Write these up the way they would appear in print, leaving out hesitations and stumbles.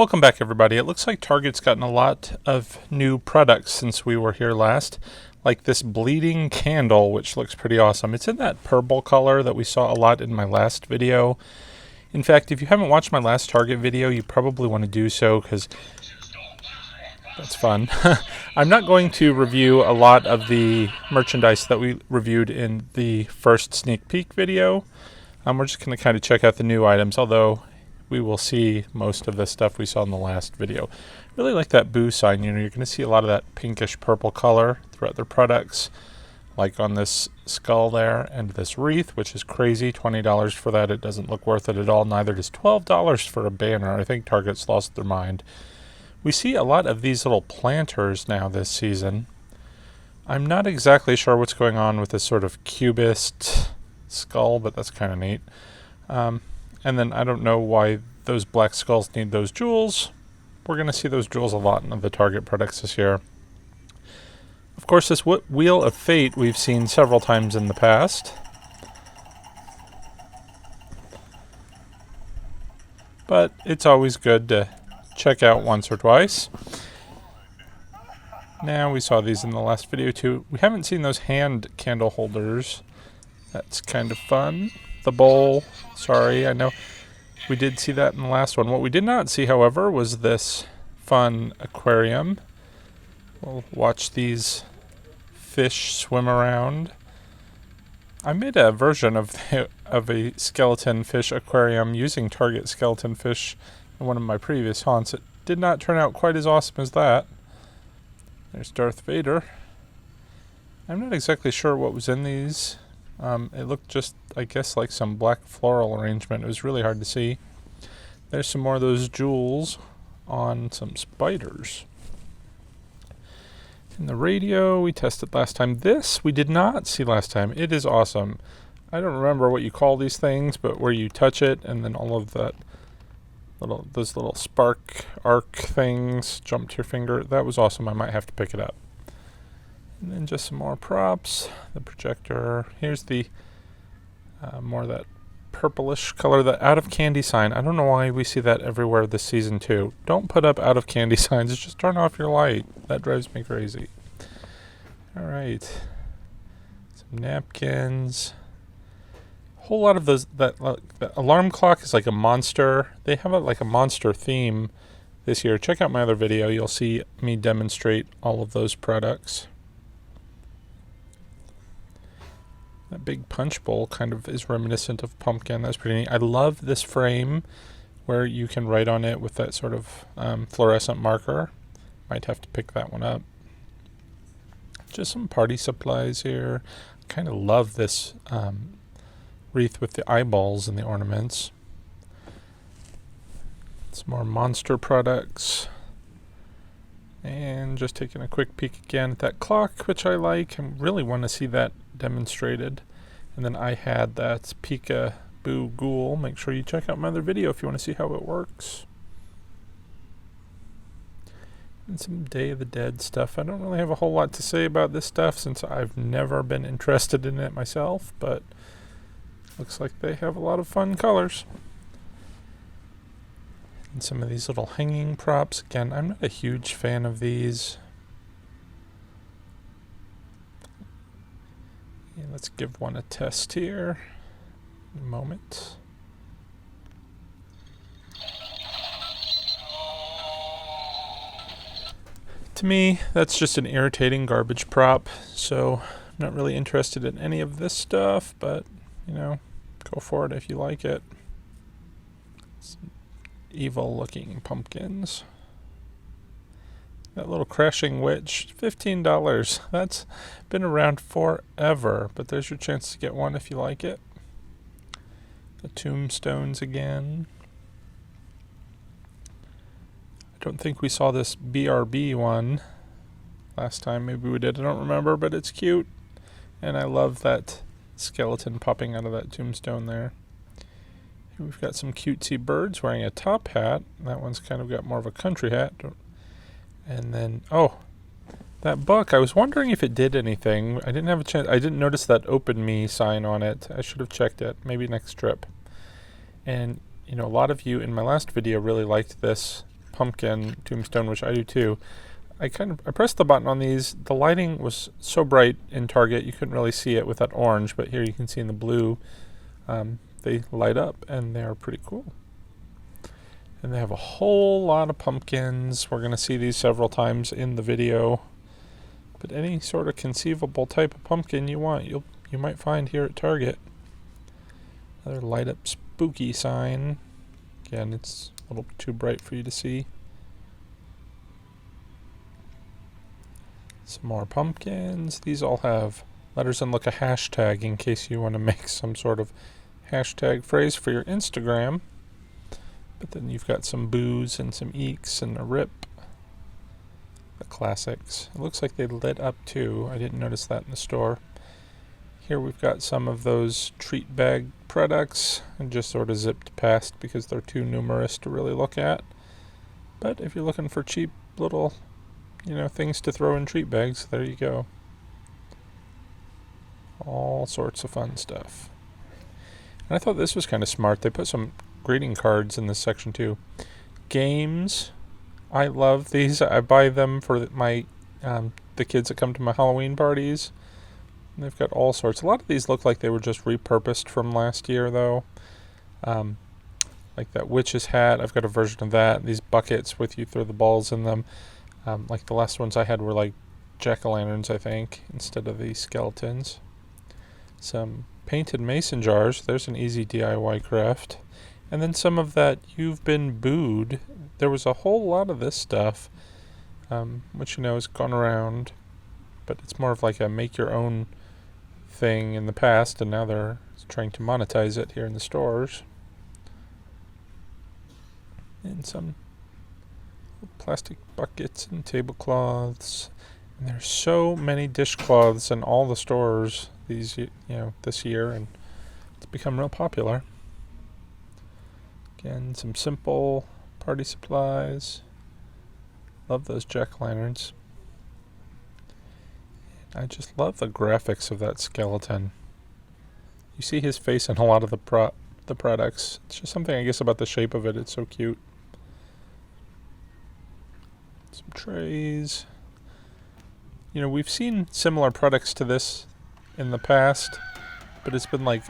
Welcome back, everybody. It looks like Target's gotten a lot of new products since we were here last, like this bleeding candle, which looks pretty awesome. It's in that purple color that we saw a lot in my last video. In fact, if you haven't watched my last Target video, you probably want to do so because that's fun. I'm not going to review a lot of the merchandise that we reviewed in the first sneak peek video. We're just going to kind of check out the new items, although we will see most of the stuff we saw in the last video. Really like that boo sign. You're going to see a lot of that pinkish purple color throughout their products, like on this skull there, and this wreath, which is crazy. $20 for that. It doesn't look worth it at all. Neither does $12 for a banner. I think Target's lost their mind. We see a lot of these little planters now this season. I'm not exactly sure what's going on with this sort of cubist skull, but that's kind of neat. And then I don't know why those black skulls need those jewels. We're going to see those jewels a lot in the Target products this year. Of course, this Wheel of Fate we've seen several times in the past. But it's always good to check out once or twice. Now, we saw these in the last video too. We haven't seen those hand candle holders. That's kind of fun. The bowl. Sorry, I know we did see that in the last one. What we did not see, however, was this fun aquarium. We'll watch these fish swim around. I made a version of a skeleton fish aquarium using Target skeleton fish in one of my previous haunts. It did not turn out quite as awesome as that. There's Darth Vader. I'm not exactly sure what was in these. It looked just, I guess, like some black floral arrangement. It was really hard to see. There's some more of those jewels on some spiders. And the radio we tested last time. This we did not see last time. It is awesome. I don't remember what you call these things, but where you touch it and then all of that those little spark arc things jump to your finger. That was awesome. I might have to pick it up. And then just some more props. The projector. Here's the more of that purplish color, the out of candy sign. I don't know why we see that everywhere this season too. Don't put up out of candy signs. Just turn off your light. That drives me crazy. All right. Some napkins. A whole lot of those. That alarm clock is like a monster. They have like a monster theme this year. Check out my other video. You'll see me demonstrate all of those products. That big punch bowl kind of is reminiscent of pumpkin. That's pretty neat. I love this frame where you can write on it with that sort of fluorescent marker. Might have to pick that one up. Just some party supplies here. Kind of love this wreath with the eyeballs and the ornaments. Some more monster products. And just taking a quick peek again at that clock, which I like. I really want to see that demonstrated. And then I had that Peekaboo Ghoul. Make sure you check out my other video if you want to see how it works. And some Day of the Dead stuff. I don't really have a whole lot to say about this stuff since I've never been interested in it myself, but looks like they have a lot of fun colors. And some of these little hanging props. Again, I'm not a huge fan of these. Yeah, let's give one a test here. In a moment. To me, that's just an irritating garbage prop, so I'm not really interested in any of this stuff, but, you know, go for it if you like it. Some evil looking pumpkins. That little crashing witch, $15. That's been around forever, but there's your chance to get one if you like it. The tombstones again. I don't think we saw this BRB one last time. Maybe we did, I don't remember, but it's cute. And I love that skeleton popping out of that tombstone there. We've got some cutesy birds wearing a top hat. That one's kind of got more of a country hat. And then, oh, that book. I was wondering if it did anything. I didn't have a chance. I didn't notice that Open Me sign on it. I should have checked it. Maybe next trip. And, you know, a lot of you in my last video really liked this pumpkin tombstone, which I do too. I pressed the button on these. The lighting was so bright in Target you couldn't really see it with that orange, but here you can see in the blue they light up and they're pretty cool. And they have a whole lot of pumpkins. We're going to see these several times in the video. But any sort of conceivable type of pumpkin you want, you might find here at Target. Another light up spooky sign. Again, it's a little too bright for you to see. Some more pumpkins. These all have letters and look a hashtag in case you want to make some sort of hashtag phrase for your Instagram. But then you've got some boos and some eeks and a rip. The classics. It looks like they lit up too. I didn't notice that in the store. Here we've got some of those treat bag products and just sort of zipped past because they're too numerous to really look at. But if you're looking for cheap little, things to throw in treat bags, there you go. All sorts of fun stuff. And I thought this was kind of smart. They put some greeting cards in this section too. Games. I love these. I buy them for my the kids that come to my Halloween parties. And they've got all sorts. A lot of these look like they were just repurposed from last year though. Like that witch's hat. I've got a version of that. These buckets with you throw the balls in them. Like the last ones I had were like jack-o'-lanterns, I think, instead of these skeletons. Some painted mason jars. There's an easy DIY craft. And then some of that You've Been Booed. There was a whole lot of this stuff, which has gone around, but it's more of like a make your own thing in the past, and now they're trying to monetize it here in the stores. And some plastic buckets and tablecloths. And there's so many dishcloths in all the stores this year, and it's become real popular. Again, some simple party supplies. Love those jack-o'-lanterns. I just love the graphics of that skeleton. You see his face in a lot of the products. It's just something, I guess, about the shape of it. It's so cute. Some trays. We've seen similar products to this in the past, but it's been like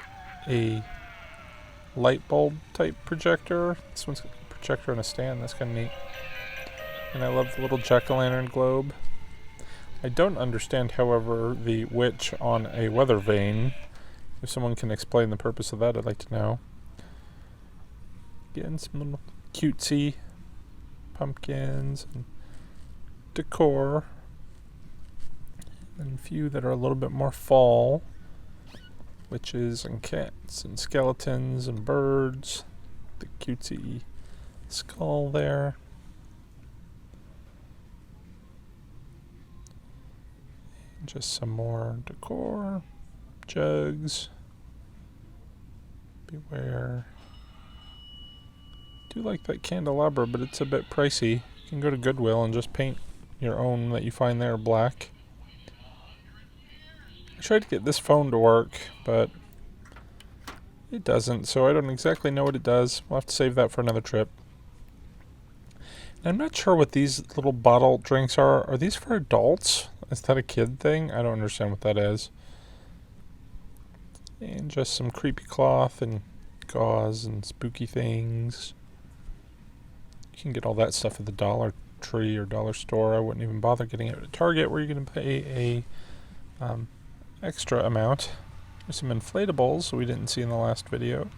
a light bulb type projector. This one's got a projector on a stand. That's kind of neat. And I love the little jack-o'-lantern globe. I don't understand, however, the witch on a weather vane. If someone can explain the purpose of that, I'd like to know. Again, some little cutesy pumpkins and decor. And a few that are a little bit more fall. Witches and cats and skeletons and birds. The cutesy skull there. And just some more decor. Jugs. Beware. I do like that candelabra, but it's a bit pricey. You can go to Goodwill and just paint your own that you find there black. I tried to get this phone to work, but it doesn't, so I don't exactly know what it does. We'll have to save that for another trip. And I'm not sure what these little bottle drinks are. Are these for adults? Is that a kid thing? I don't understand what that is. And just some creepy cloth and gauze and spooky things. You can get all that stuff at the Dollar Tree or Dollar Store. I wouldn't even bother getting it at Target, where you're going to pay a extra amount. There's some inflatables we didn't see in the last video.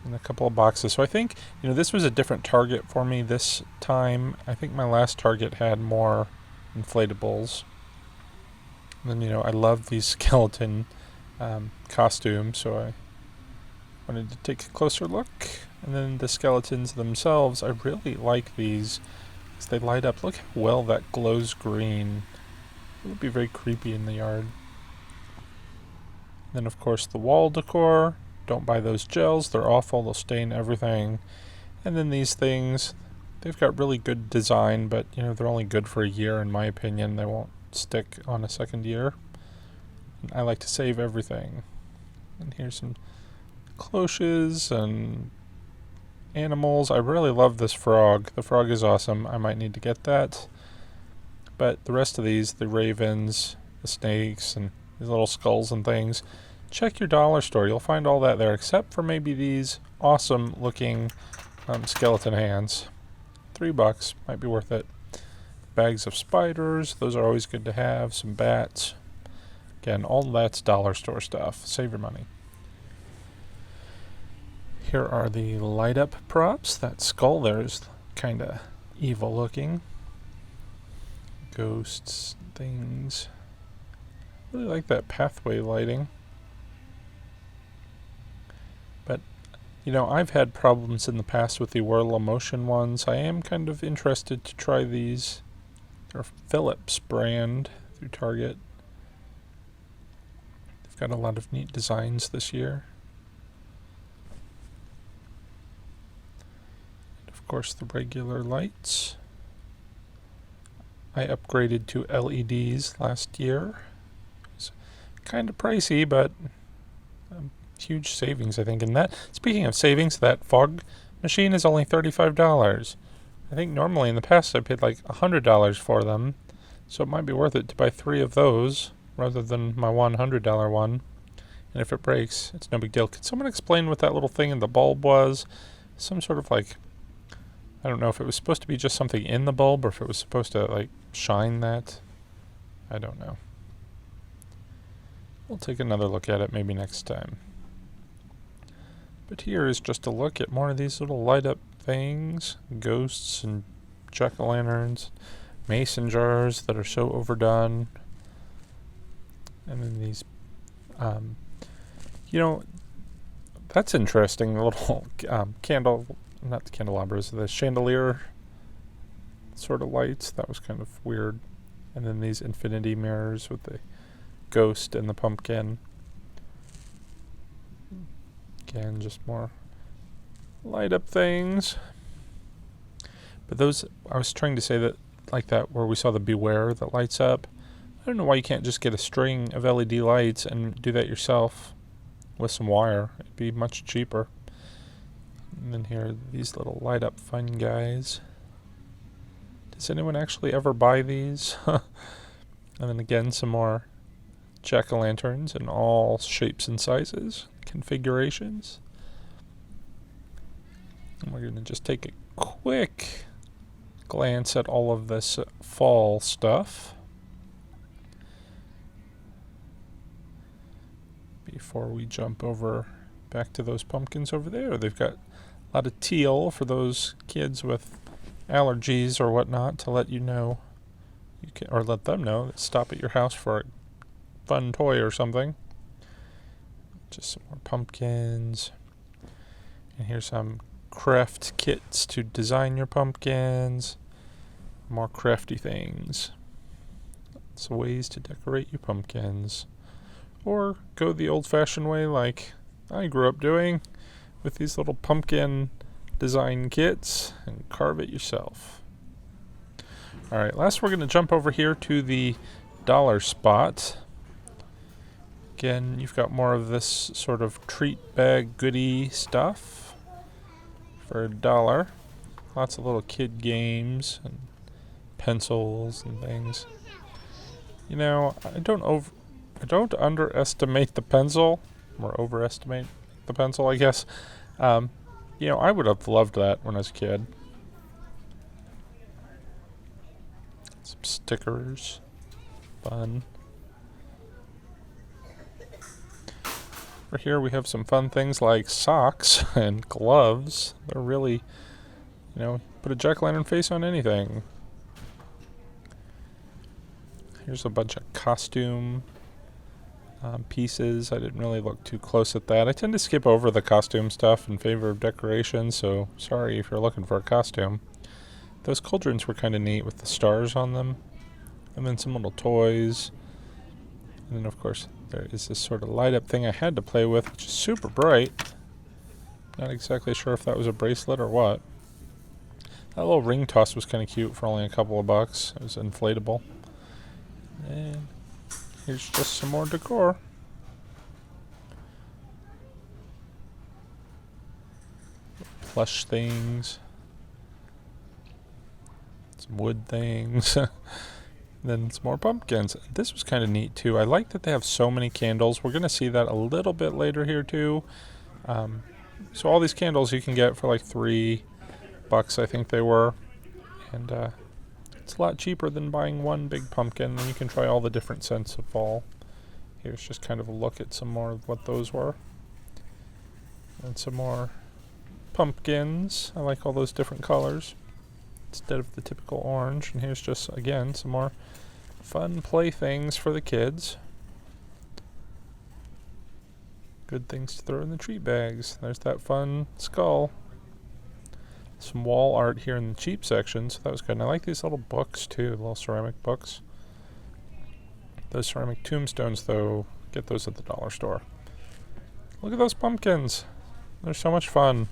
And a couple of boxes. So I think, this was a different Target for me this time. I think my last Target had more inflatables. And then, I love these skeleton costumes, so I wanted to take a closer look. And then the skeletons themselves, I really like these as they light up. Look how well that glows green. It would be very creepy in the yard. Then, of course, the wall decor. Don't buy those gels. They're awful. They'll stain everything. And then these things, they've got really good design, but, they're only good for a year, in my opinion. They won't stick on a second year. And I like to save everything. And here's some cloches and animals. I really love this frog. The frog is awesome. I might need to get that. But the rest of these, the ravens, the snakes, and these little skulls and things, check your dollar store. You'll find all that there, except for maybe these awesome looking skeleton hands. $3 might be worth it. Bags of spiders, those are always good to have. Some bats. Again, all that's dollar store stuff. Save your money. Here are the light up props. That skull there is kind of evil looking. Ghosts, things. Really like that pathway lighting. But, you know, I've had problems in the past with the Whirl of Motion ones. I am kind of interested to try these. They're Philips brand through Target. They've got a lot of neat designs this year. And of course, the regular lights. I upgraded to LEDs last year. It's kind of pricey, but huge savings, I think. And that, speaking of savings, that fog machine is only $35. I think normally in the past I paid like $100 for them, so it might be worth it to buy 3 of those rather than my $100 one. And if it breaks, it's no big deal. Could someone explain what that little thing in the bulb was? Some sort of like, I don't know if it was supposed to be just something in the bulb or if it was supposed to like shine that. I don't know. We'll take another look at it maybe next time. But here is just a look at more of these little light up things. Ghosts and jack-o'-lanterns. Mason jars that are so overdone. And then these, you know, that's interesting. The little candle, not the candelabras, the chandelier sort of lights. That was kind of weird. And then these infinity mirrors with the ghost and the pumpkin. Again, just more light up things. But those, I was trying to say that, like that where we saw the Beware that lights up. I don't know why you can't just get a string of LED lights and do that yourself with some wire. It'd be much cheaper. And then here are these little light up fun guys. Does anyone actually ever buy these? And then again, some more jack-o'-lanterns in all shapes and sizes, configurations. And we're going to just take a quick glance at all of this fall stuff before we jump over back to those pumpkins over there. They've got a lot of teal for those kids with allergies or whatnot to let you know, you can, or let them know that stop at your house for a fun toy or something. Just some more pumpkins. And here's some craft kits to design your pumpkins. More crafty things. Lots of ways to decorate your pumpkins. Or go the old-fashioned way like I grew up doing with these little pumpkin design kits and carve it yourself. Alright, last we're going to jump over here to the dollar spot. Again, you've got more of this sort of treat bag goodie stuff for $1. Lots of little kid games and pencils and things. You know, I don't underestimate the pencil, or overestimate the pencil, I guess. You know, I would have loved that when I was a kid. Some stickers. Fun. Over here we have some fun things like socks and gloves. They're really, you know, put a jack-o'-lantern face on anything. Here's a bunch of costume pieces. I didn't really look too close at that. I tend to skip over the costume stuff in favor of decoration, so sorry if you're looking for a costume. Those cauldrons were kind of neat with the stars on them. And then some little toys. And then, of course, there is this sort of light-up thing I had to play with, which is super bright. Not exactly sure if that was a bracelet or what. That little ring toss was kind of cute for only a couple of bucks. It was inflatable. And here's just some more decor. plush things, some wood things, then some more pumpkins. This was kind of neat too. I like that they have so many candles. We're going to see that a little bit later here too. So all these candles you can get for like $3, I think they were, and it's a lot cheaper than buying one big pumpkin. And you can try all the different scents of fall. Here's just kind of a look at some more of what those were. And some more pumpkins. I like all those different colors instead of the typical orange. And here's just, again, some more fun playthings for the kids. Good things to throw in the treat bags. There's that fun skull. Some wall art here in the cheap section, so that was good. And I like these little books too, little ceramic books. Those ceramic tombstones, though, get those at the dollar store. Look at those pumpkins. They're so much fun.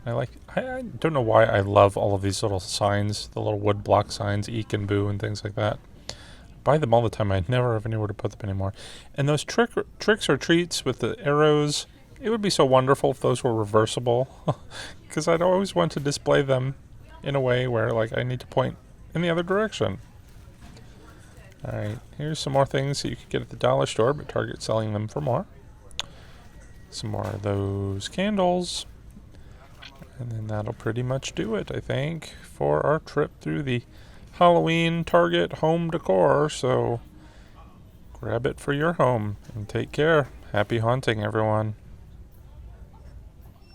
I don't know why I love all of these little signs, the little wood block signs, Eek and Boo and things like that. I buy them all the time. I never have anywhere to put them anymore. And those tricks or treats with the arrows, it would be so wonderful if those were reversible. Because I'd always want to display them in a way where like I need to point in the other direction. Alright, here's some more things that you could get at the dollar store, but Target's selling them for more. Some more of those candles. And then that'll pretty much do it, I think, for our trip through the Halloween Target home decor. So grab it for your home and take care. Happy haunting, everyone.